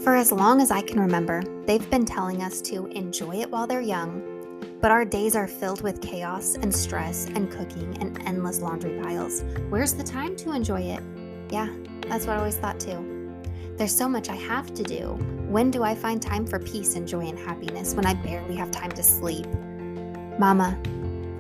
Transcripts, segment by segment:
For as long as I can remember, they've been telling us to enjoy it while they're young, but our days are filled with chaos and stress and cooking and endless laundry piles. Where's the time to enjoy it? Yeah, that's what I always thought too. There's so much I have to do. When do I find time for peace and joy and happiness when I barely have time to sleep? Mama,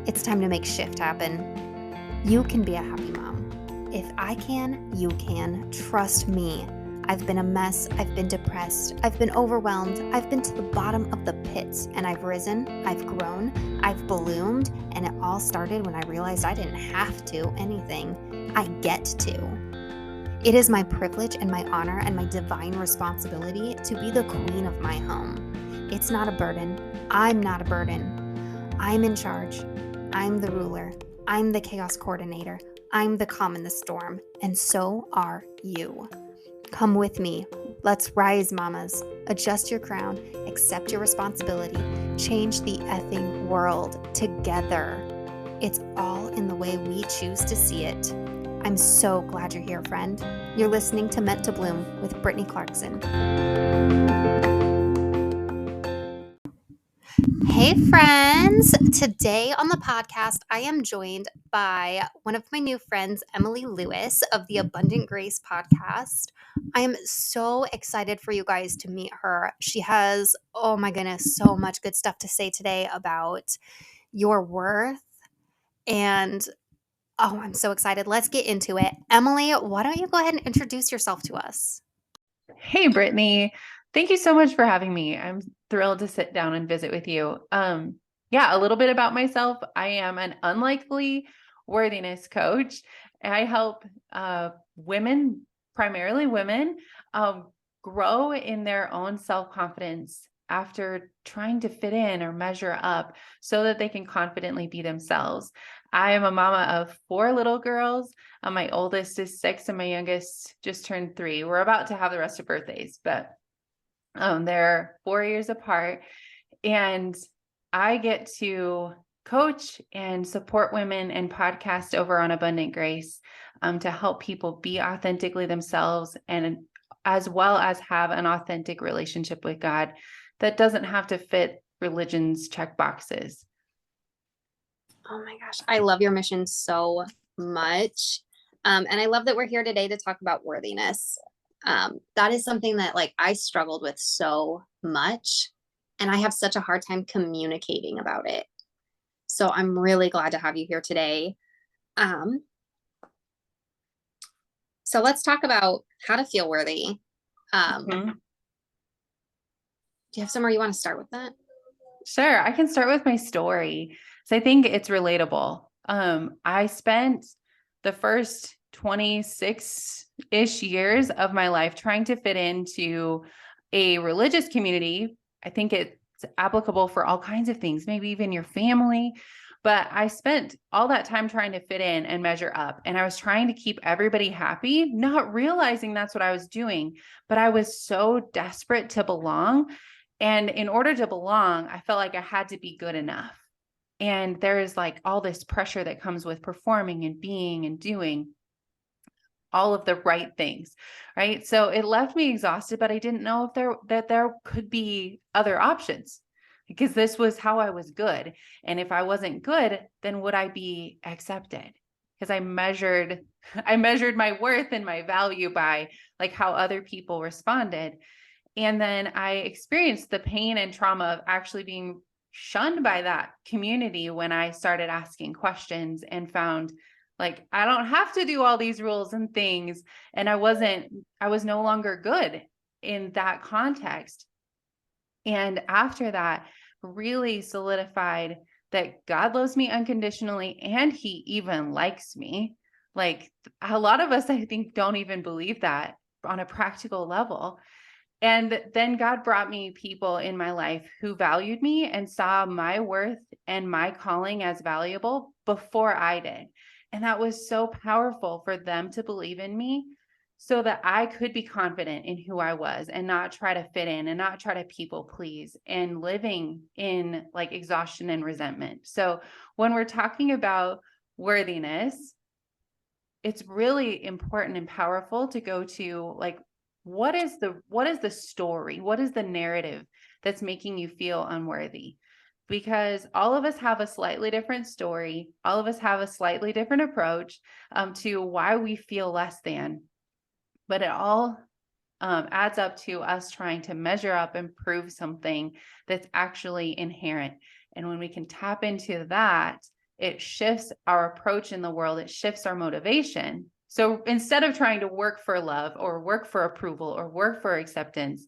it's time to make shift happen. You can be a happy mom. If I can, you can. Trust me. I've been a mess, I've been depressed, I've been overwhelmed, I've been to the bottom of the pit, and I've risen, I've grown, I've bloomed, and it all started when I realized I didn't have to anything. I get to. It is my privilege and my honor and my divine responsibility to be the queen of my home. It's not a burden. I'm not a burden. I'm in charge. I'm the ruler. I'm the chaos coordinator. I'm the calm in the storm, and so are you. Come with me. Let's rise, mamas. Adjust your crown, accept your responsibility, change the effing world together. It's all in the way we choose to see it. I'm so glad you're here, friend. You're listening to Meant to Bloom with Brittany Clarkson. Hey friends, today on the podcast, I am joined by one of my new friends, Emily Lewis of the Abundant Grace podcast. I am so excited for you guys to meet her. She has, oh my goodness, so much good stuff to say today about your worth. And oh, I'm so excited. Let's get into it. Emily, why don't you go ahead and introduce yourself to us? Hey, Brittany. Thank you so much for having me. I'm thrilled to sit down and visit with you. A little bit about myself. I am an unlikely worthiness coach. I help women, primarily women, grow in their own self-confidence after trying to fit in or measure up so that they can confidently be themselves. I am a mama of 4 little girls. My oldest is 6 and my youngest just turned 3. We're about to have the rest of birthdays, but they're 4 years apart. And I get to coach and support women and podcast over on Abundant Grace to help people be authentically themselves and as well as have an authentic relationship with God that doesn't have to fit religion's check boxes. Oh my gosh, I love your mission so much. And I love that we're here today to talk about worthiness. That is something that I struggled with so much, and I have such a hard time communicating about it. So I'm really glad to have you here today. So let's talk about how to feel worthy. Do you have somewhere you want to start with that? Sure. I can start with my story. So I think it's relatable. I spent the first 26-ish years of my life trying to fit into a religious community. I think it's applicable for all kinds of things, maybe even your family. But I spent all that time trying to fit in and measure up. And I was trying to keep everybody happy, not realizing that's what I was doing. But I was so desperate to belong. And in order to belong, I felt like I had to be good enough. And there's all this pressure that comes with performing and being and doing all of the right things, right? So it left me exhausted, but I didn't know if there could be other options because this was how I was good. And if I wasn't good, then would I be accepted? Because I measured my worth and my value by how other people responded. And then I experienced the pain and trauma of actually being shunned by that community when I started asking questions and found I don't have to do all these rules and things. And I was no longer good in that context. And after that, really solidified that God loves me unconditionally and he even likes me. A lot of us, I think, don't even believe that on a practical level. And then God brought me people in my life who valued me and saw my worth and my calling as valuable before I did. And that was so powerful for them to believe in me so that I could be confident in who I was and not try to fit in and not try to people please and living in exhaustion and resentment. So when we're talking about worthiness, it's really important and powerful to go to what is the story? What is the narrative that's making you feel unworthy? Because all of us have a slightly different story. All of us have a slightly different approach to why we feel less than, but it all adds up to us trying to measure up and prove something that's actually inherent. And when we can tap into that, it shifts our approach in the world. It shifts our motivation. So instead of trying to work for love or work for approval or work for acceptance,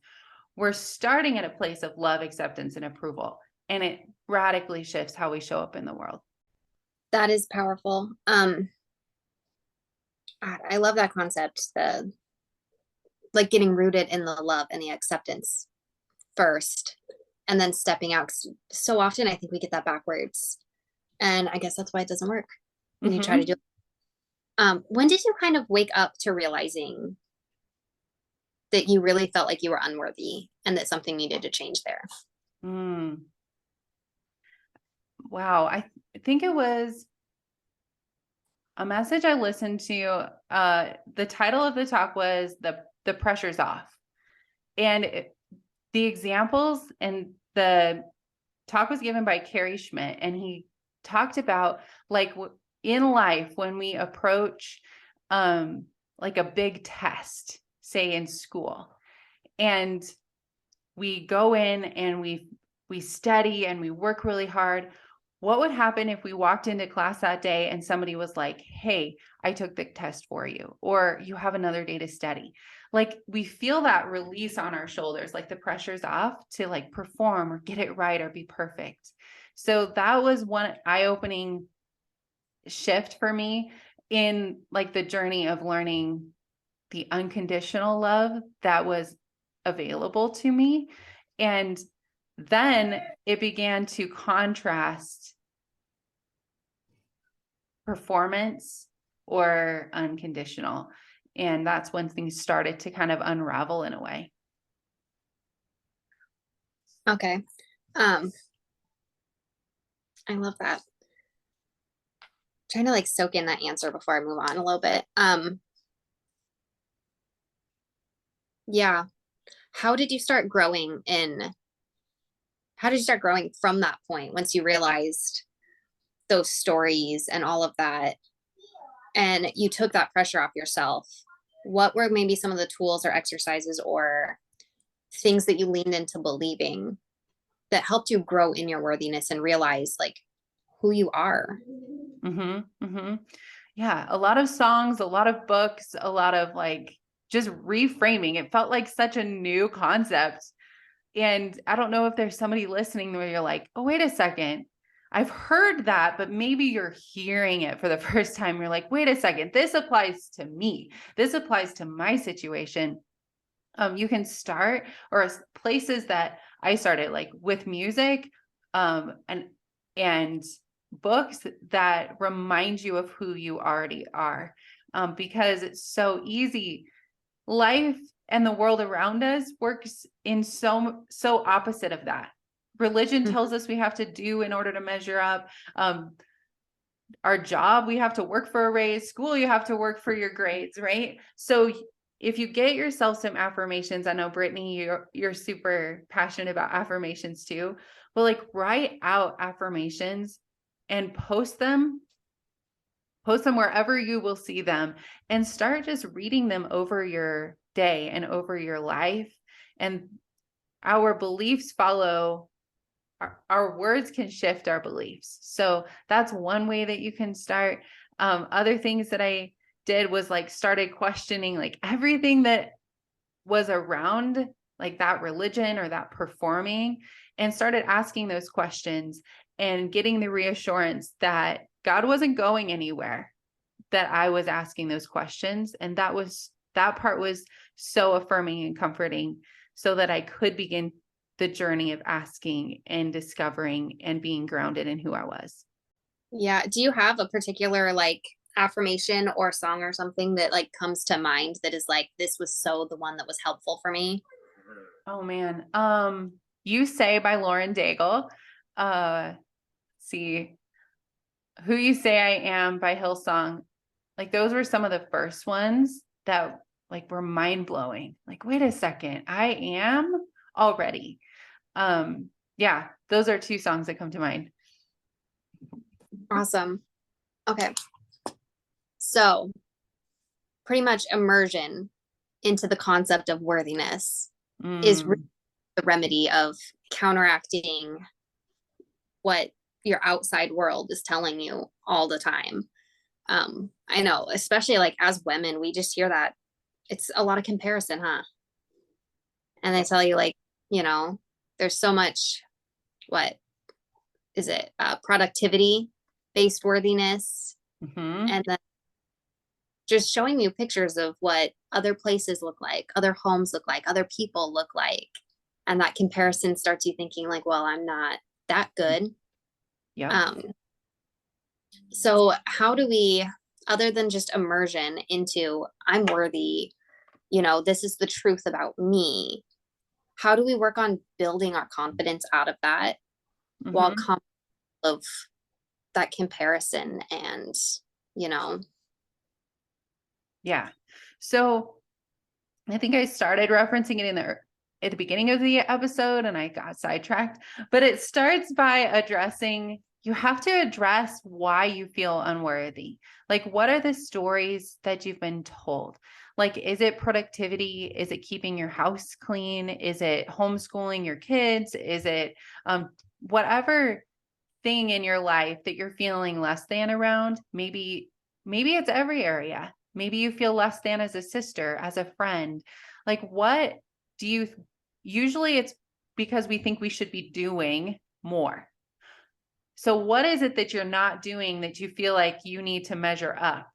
we're starting at a place of love, acceptance, and approval. And it radically shifts how we show up in the world. That is powerful. I love that concept. The like getting rooted in the love and the acceptance first, and then stepping out. 'Cause so often I think we get that backwards, and I guess that's why it doesn't work when you try to do Mm-hmm. it. When did you kind of wake up to realizing that you really felt like you were unworthy and that something needed to change there? Mm. Wow. I think it was a message I listened to. The title of the talk was the pressure's off. And the examples and the talk was given by Carrie Schmidt, and he talked about like in life when we approach like a big test, say in school, and we go in and we study and we work really hard. What would happen if we walked into class that day and somebody was like, "Hey, I took the test for you," or "You have another day to study." Like we feel that release on our shoulders, like the pressure's off to like perform or get it right or be perfect. So that was one eye-opening shift for me in like the journey of learning the unconditional love that was available to me. And then it began to contrast performance or unconditional. And that's when things started to kind of unravel in a way. Okay. Um, I love that. Trying to like soak in that answer before I move on a little bit. Yeah. How did you start growing in how did you start growing from that point once you realized those stories and all of that and you took that pressure off yourself? What were maybe some of the tools or exercises or things that you leaned into believing that helped you grow in your worthiness and realize like who you are? Mm-hmm, mm-hmm. Yeah, a lot of songs, a lot of books, a lot of like just reframing. It felt like such a new concept. And I don't know if there's somebody listening where you're like, "Oh, wait a second. I've heard that, but maybe you're hearing it for the first time. You're like, wait a second, this applies to me. This applies to my situation." You can start, or places that I started, like with music, and books that remind you of who you already are, because it's so easy. Life and the world around us works in so opposite of that. Religion Mhm. tells us we have to do in order to measure up. Our job, we have to work for a raise. School, you have to work for your grades, right? So if you get yourself some affirmations, I know Brittany, you're super passionate about affirmations too, but like write out affirmations and post them wherever you will see them, and start just reading them over your day and over your life. And our beliefs follow our words can shift our beliefs. So that's one way that you can start. Other things that I did was like started questioning like everything that was around like that religion or that performing, and started asking those questions and getting the reassurance that God wasn't going anywhere, that I was asking those questions. And that part was so affirming and comforting, so that I could begin the journey of asking and discovering and being grounded in who I was. Yeah. Do you have a particular like affirmation or song or something that like comes to mind that is like this was so the one that was helpful for me? Oh man. You Say by Lauren Daigle. See, Who You Say I Am by Hillsong. Like those were some of the first ones that like were mind blowing. Like, wait a second, I am already. Yeah, those are two songs that come to mind. Awesome. Okay. So pretty much immersion into the concept of worthiness is really Mm, the remedy of counteracting what your outside world is telling you all the time. I know, especially like as women, we just hear that it's a lot of comparison, huh? And they tell you like, you know, there's so much, what is it? Productivity based worthiness. mhm. And then just showing you pictures of what other places look like, other homes look like, other people look like. And that comparison starts you thinking like, well, I'm not that good. Yep. Um, so how do we, other than just immersion into I'm worthy, you know, this is the truth about me, how do we work on building our confidence out of that while Mhm. of that comparison and, you know, Yeah. So I think I started referencing it at the beginning of the episode and I got sidetracked, but it starts by addressing you have to address why you feel unworthy. Like, what are the stories that you've been told? Like, is it productivity? Is it keeping your house clean? Is it homeschooling your kids? Is it whatever thing in your life that you're feeling less than around? Maybe it's every area. Maybe you feel less than as a sister, as a friend. Like, what do you usually it's because we think we should be doing more. So what is it that you're not doing that you feel like you need to measure up?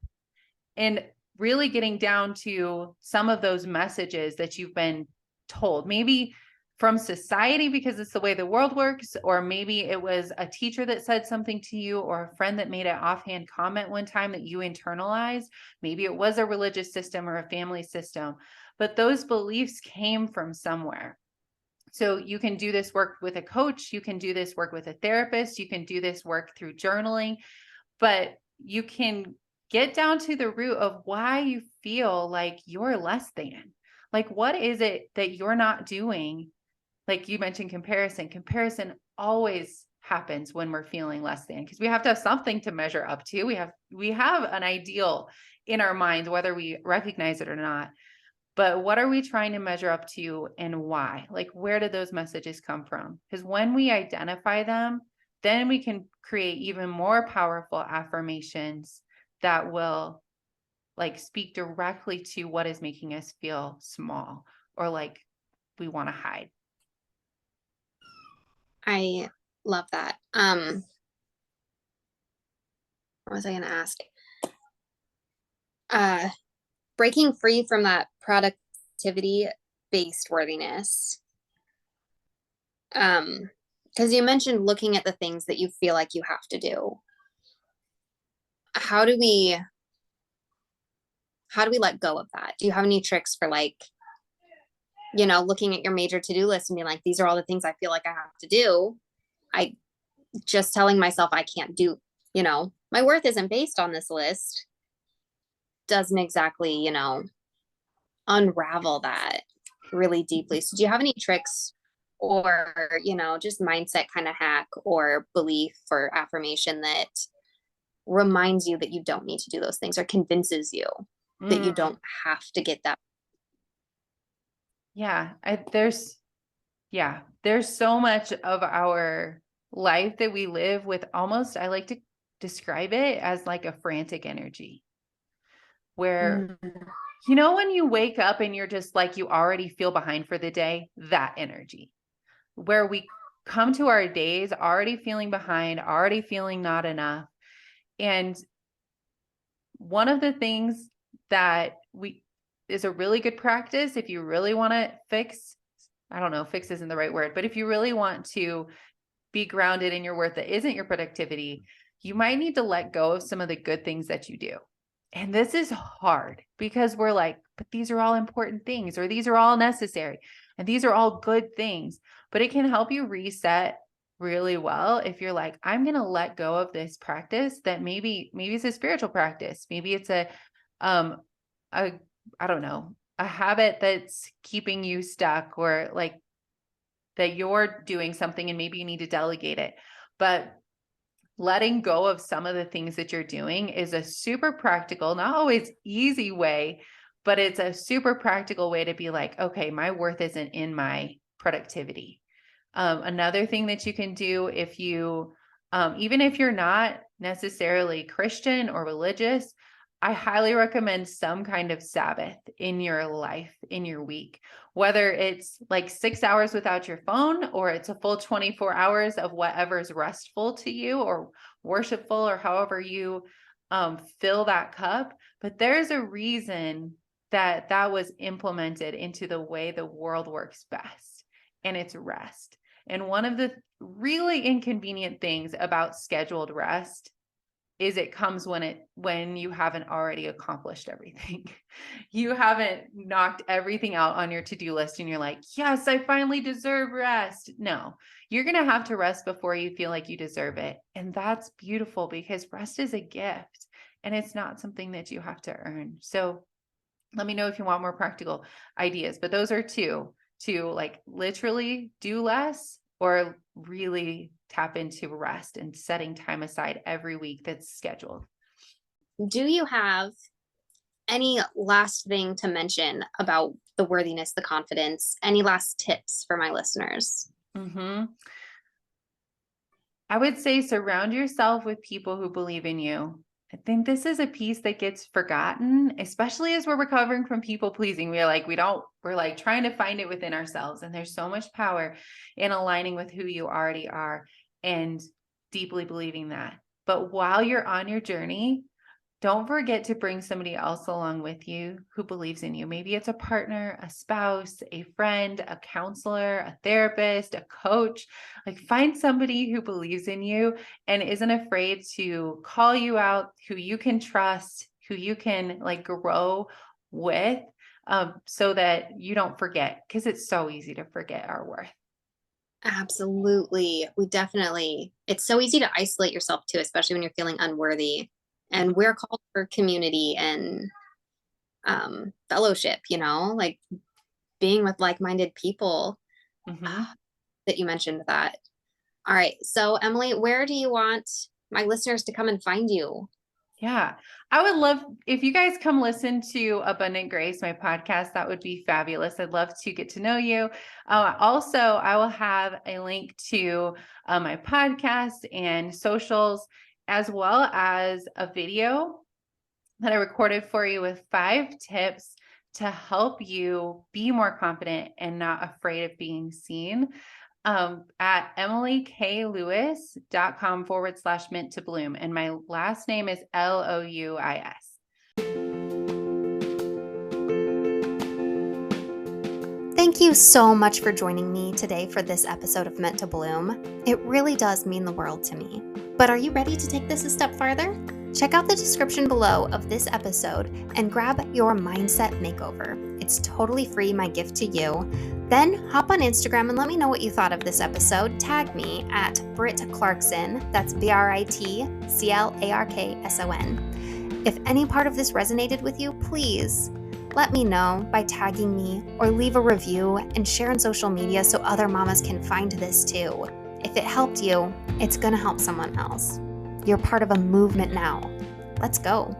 And really getting down to some of those messages that you've been told, maybe from society because it's the way the world works, or maybe it was a teacher that said something to you or a friend that made an offhand comment one time that you internalized. Maybe it was a religious system or a family system, but those beliefs came from somewhere. So you can do this work with a coach, you can do this work with a therapist, you can do this work through journaling, but you can get down to the root of why you feel like you're less than. Like, what is it that you're not doing? Like you mentioned comparison. Comparison always happens when we're feeling less than because we have to have something to measure up to. We have an ideal in our minds, whether we recognize it or not. But what are we trying to measure up to and why? Like, where did those messages come from? Because when we identify them, then we can create even more powerful affirmations that will like speak directly to what is making us feel small or like we want to hide. I love that. What was I going to ask? Uh, Breaking free from that productivity based worthiness. Because you mentioned looking at the things that you feel like you have to do. How do we how do we let go of that? Do you have any tricks for like, you know, looking at your major to-do list and being like, these are all the things I feel like I have to do. I just telling myself I can't do, you know, my worth isn't based on this list doesn't exactly, you know, unravel that really deeply. So do you have any tricks or, you know, just mindset kind of hack or belief or affirmation that reminds you that you don't need to do those things or convinces you that you Mm, don't have to get that? yeah, there's so much of our life that we live with almost, I like to describe it as like a frantic energy where Mm. when you wake up and you're just like, you already feel behind for the day, that energy, where we come to our days already feeling behind, already feeling not enough. And one of the things that we is a really good practice if you really want to fix, I don't know, fix isn't the right word, but if you really want to be grounded in your worth that isn't your productivity, you might need to let go of some of the good things that you do. And this is hard because we're like, but these are all important things, or these are all necessary, and these are all good things. But it can help you reset really well if you're like, I'm going to let go of this practice that maybe it's a spiritual practice. Maybe it's um, a, I don't know, a habit that's keeping you stuck, or like that you're doing something and maybe you need to delegate it. But letting go of some of the things that you're doing is a super practical, not always easy way, but it's a super practical way to be like, okay, my worth isn't in my productivity. Another thing that you can do if you, even if you're not necessarily Christian or religious, I highly recommend some kind of Sabbath in your life, in your week, whether it's like 6 hours without your phone, or it's a full 24 hours of whatever's restful to you or worshipful, or however you fill that cup. But there's a reason that that was implemented into the way the world works best, and it's rest. And one of the really inconvenient things about scheduled rest is it comes when you haven't already accomplished everything. You haven't knocked everything out on your to-do list and you're like, yes, I finally deserve rest. No, you're going to have to rest before you feel like you deserve it. And that's beautiful, because rest is a gift and it's not something that you have to earn. So let me know if you want more practical ideas, but those are two: to like literally do less, or really tap into rest and setting time aside every week that's scheduled. Do you have any last thing to mention about the worthiness, the confidence? Any last tips for my listeners? Mm-hmm. I would say surround yourself with people who believe in you. I think this is a piece that gets forgotten, especially as we're recovering from people pleasing. We're like trying to find it within ourselves. And there's so much power in aligning with who you already are and deeply believing that. But while you're on your journey, don't forget to bring somebody else along with you who believes in you. Maybe it's a partner, a spouse, a friend, a counselor, a therapist, a coach. Like, find somebody who believes in you and isn't afraid to call you out, who you can trust, who you can like grow with, so that you don't forget, because it's so easy to forget our worth. Absolutely. It's so easy to isolate yourself too, especially when you're feeling unworthy. And we're called for community and fellowship, like being with like minded people. Mm-hmm. Ah, that you mentioned that. All right. So, Emily, where do you want my listeners to come and find you? Yeah, I would love if you guys come listen to Abundant Grace, my podcast. That would be fabulous. I'd love to get to know you. Also, I will have a link to my podcast and socials, as well as a video that I recorded for you with 5 tips to help you be more confident and not afraid of being seen, at emilykLewis.com/mint to bloom. And my last name is Louis. Thank you so much for joining me today for this episode of Meant to Bloom. It really does mean the world to me. But are you ready to take this a step farther? Check out the description below of this episode and grab your mindset makeover. It's totally free, my gift to you. Then hop on Instagram and let me know what you thought of this episode. Tag me at Britt Clarkson. That's BritClarkson. If any part of this resonated with you, please let me know by tagging me, or leave a review and share on social media so other mamas can find this too. If it helped you, it's going to help someone else. You're part of a movement now. Let's go.